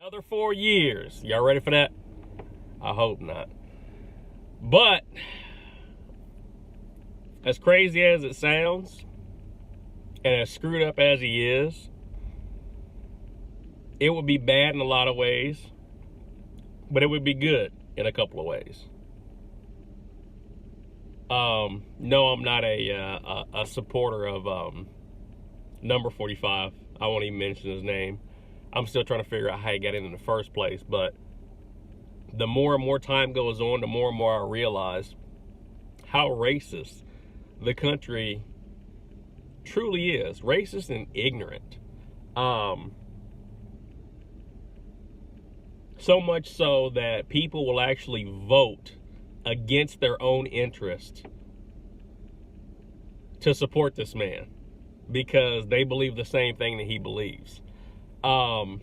Another 4 years. Y'all ready for that? I hope not. But as crazy as it sounds, and as screwed up as he is, it would be bad in a lot of ways, but it would be good in a couple of ways. No, I'm not a supporter of number 45. I won't even mention his name. I'm still trying to figure out how he got in the first place, but the more and more time goes on, the more and more I realize how racist the country truly is. Racist and ignorant. So much so that people will actually vote against their own interest to support this man because they believe the same thing that he believes. I'm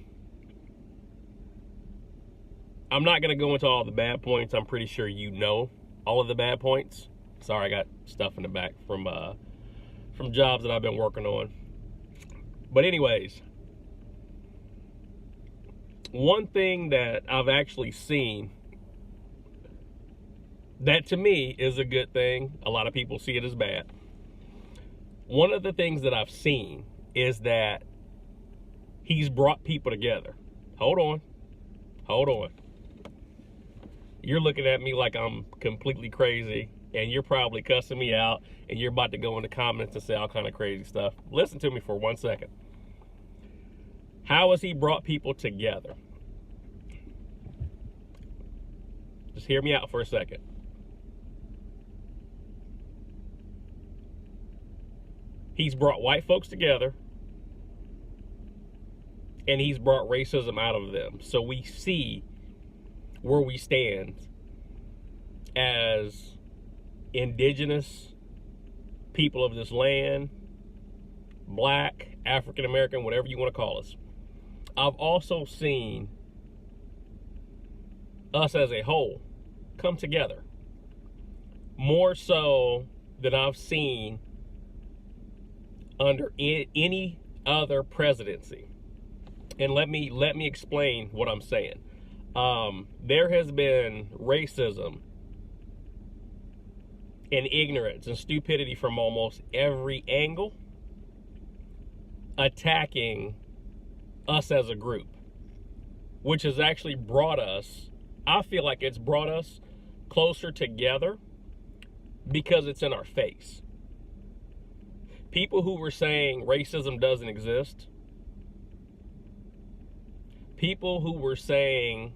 not going to go into all the bad points. I'm pretty sure you know all of the bad points. Sorry, I got stuff in the back from jobs that I've been working on. But anyways, one thing that I've actually seen that to me is a good thing, a lot of people see it as bad. One of the things that I've seen is that he's brought people together. Hold on. You're looking at me like I'm completely crazy, and you're probably cussing me out, and you're about to go in the comments and say all kind of crazy stuff. Listen to me for 1 second. How has he brought people together? Just hear me out for a second. He's brought white folks together, and he's brought racism out of them. So we see where we stand as indigenous people of this land, black, African American, whatever you want to call us. I've also seen us as a whole come together more so than I've seen under any other presidency. And let me explain what I'm saying. There has been racism and ignorance and stupidity from almost every angle attacking us as a group, which has actually brought us, I feel like it's brought us closer together because it's in our face. People who were saying racism doesn't exist, people who were saying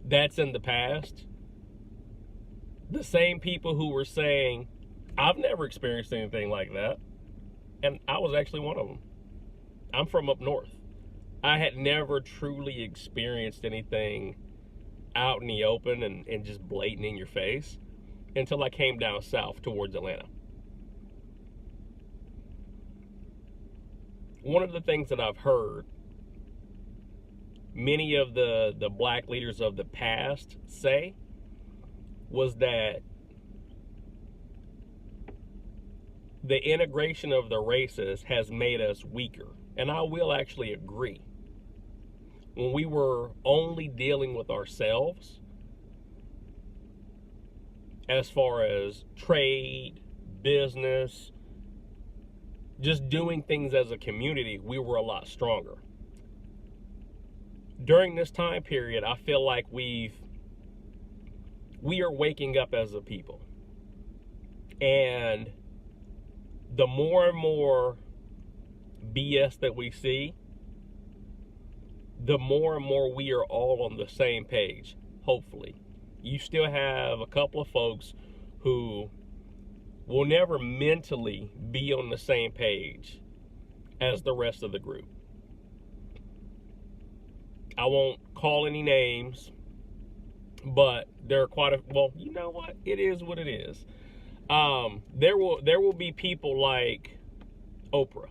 that's in the past, the same people who were saying I've never experienced anything like that, and I was actually one of them. I'm from up north. I had never truly experienced anything out in the open and just blatant in your face until I came down south towards Atlanta. One of the things that I've heard many of the black leaders of the past say was that the integration of the races has made us weaker. And I will actually agree. When we were only dealing with ourselves, as far as trade, business, just doing things as a community, we were a lot stronger. During this time period, I feel like we are waking up as a people. And the more and more BS that we see, the more and more we are all on the same page, hopefully. You still have a couple of folks who will never mentally be on the same page as the rest of the group. I won't call any names, but there are quite a, well, you know what? It is what it is. There will be people like Oprah,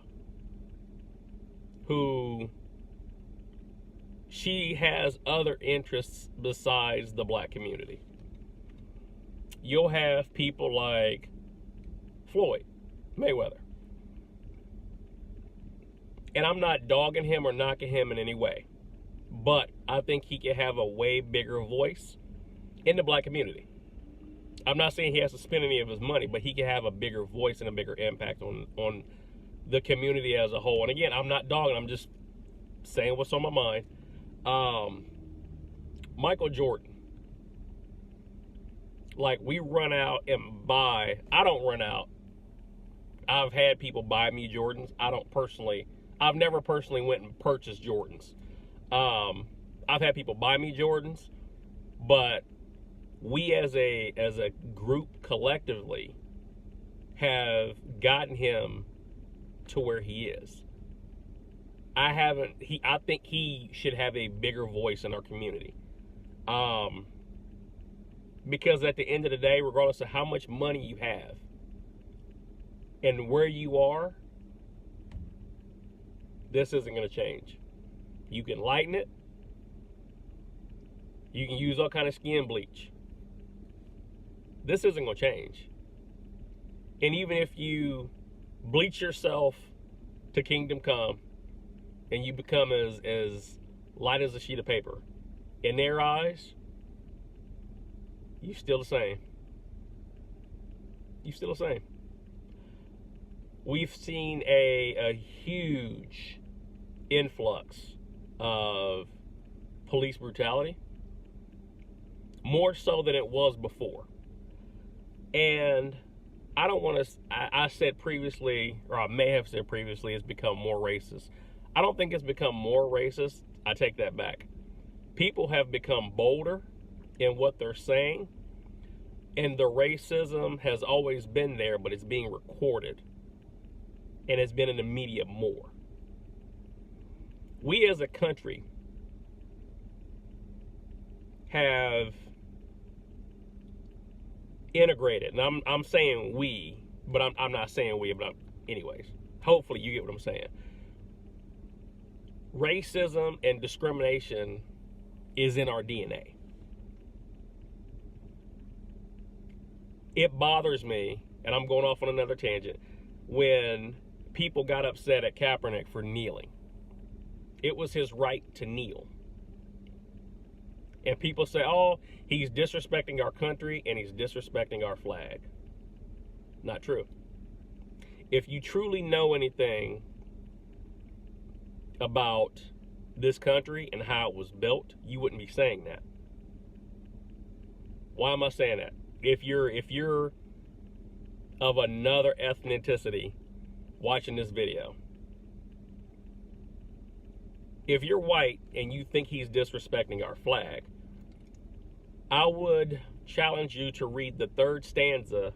who she has other interests besides the black community. You'll have people like Floyd Mayweather. And I'm not dogging him or knocking him in any way. but I think he can have a way bigger voice in the black community. I'm not saying he has to spend any of his money, but he can have a bigger voice and a bigger impact on the community as a whole. And again, I'm not dogging, I'm just saying what's on my mind. Michael Jordan. Like, we run out and buy. I don't run out. I've had people buy me Jordans. I've never personally went and purchased Jordans. I've had people buy me Jordans, but we as a group collectively have gotten him to where he is. I think he should have a bigger voice in our community. Because at the end of the day, regardless of how much money you have and where you are, this isn't going to change. You can lighten it. You can use all kind of skin bleach. This isn't going to change. And even if you bleach yourself to kingdom come and you become as light as a sheet of paper, in their eyes, you still the same. You still the same. We've seen a huge influx of police brutality, more so than it was before. And I don't want to, I said previously, or I may have said previously, it's become more racist. I don't think it's become more racist. I take that back. People have become bolder in what they're saying, and the racism has always been there, but it's being recorded, and it's been in the media more. We as a country have integrated, and I'm saying we, but I'm not saying we, but anyways, hopefully you get what I'm saying. Racism and discrimination is in our DNA. It bothers me, and I'm going off on another tangent, when people got upset at Kaepernick for kneeling. It was his right to kneel. And people say, oh, he's disrespecting our country and he's disrespecting our flag. Not true. If you truly know anything about this country and how it was built, you wouldn't be saying that. Why am I saying that? If you're of another ethnicity watching this video, if you're white and you think he's disrespecting our flag, I would challenge you to read the third stanza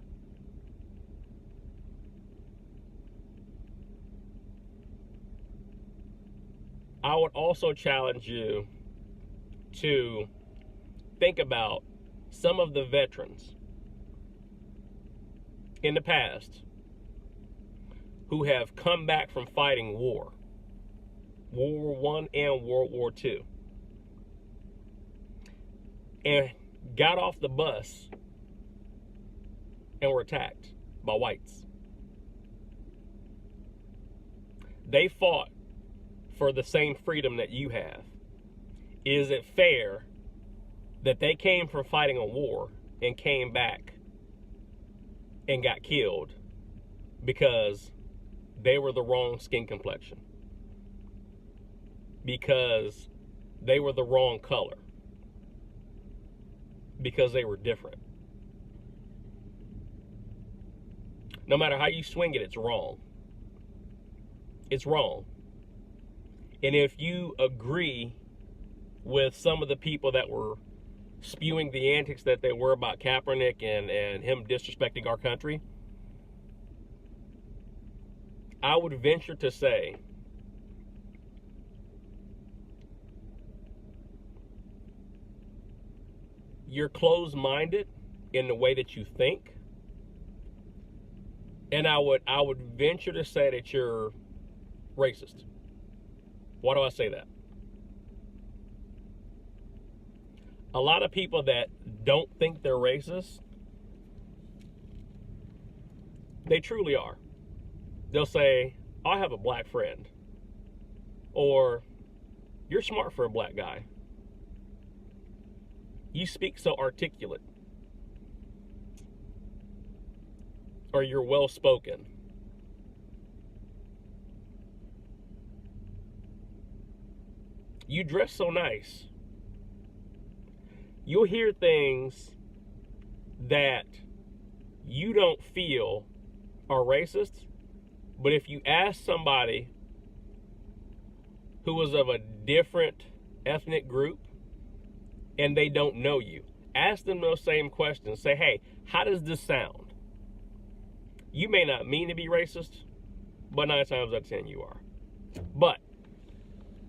I would also challenge you to think about some of the veterans in the past who have come back from fighting World War I and World War II, and got off the bus and were attacked by whites. They fought for the same freedom that you have. Is it fair that they came from fighting a war and came back and got killed because they were the wrong skin complexion? Because they were the wrong color? Because they were different? No matter how you swing it, it's wrong. It's wrong. And if you agree with some of the people that were spewing the antics that they were about Kaepernick and him disrespecting our country, I would venture to say you're closed-minded in the way that you think. And I would venture to say that you're racist. Why do I say that? A lot of people that don't think they're racist, they truly are. They'll say, I have a black friend. Or, You're smart for a black guy. You speak so articulate. Or you're well spoken. You dress so nice. You'll hear things that you don't feel are racist, but if you ask somebody who was of a different ethnic group and they don't know you, ask them those same questions. Say, hey, how does this sound? You may not mean to be racist, but 9 times out of 10 you are. But,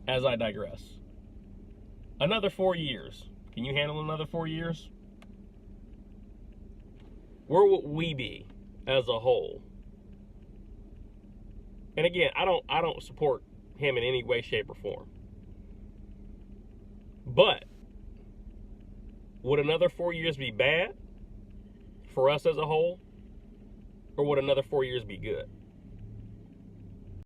as I digress, another 4 years. Can you handle another 4 years? Where would we be as a whole? And again, I don't support him in any way, shape, or form. But would another 4 years be bad for us as a whole? Or would another 4 years be good?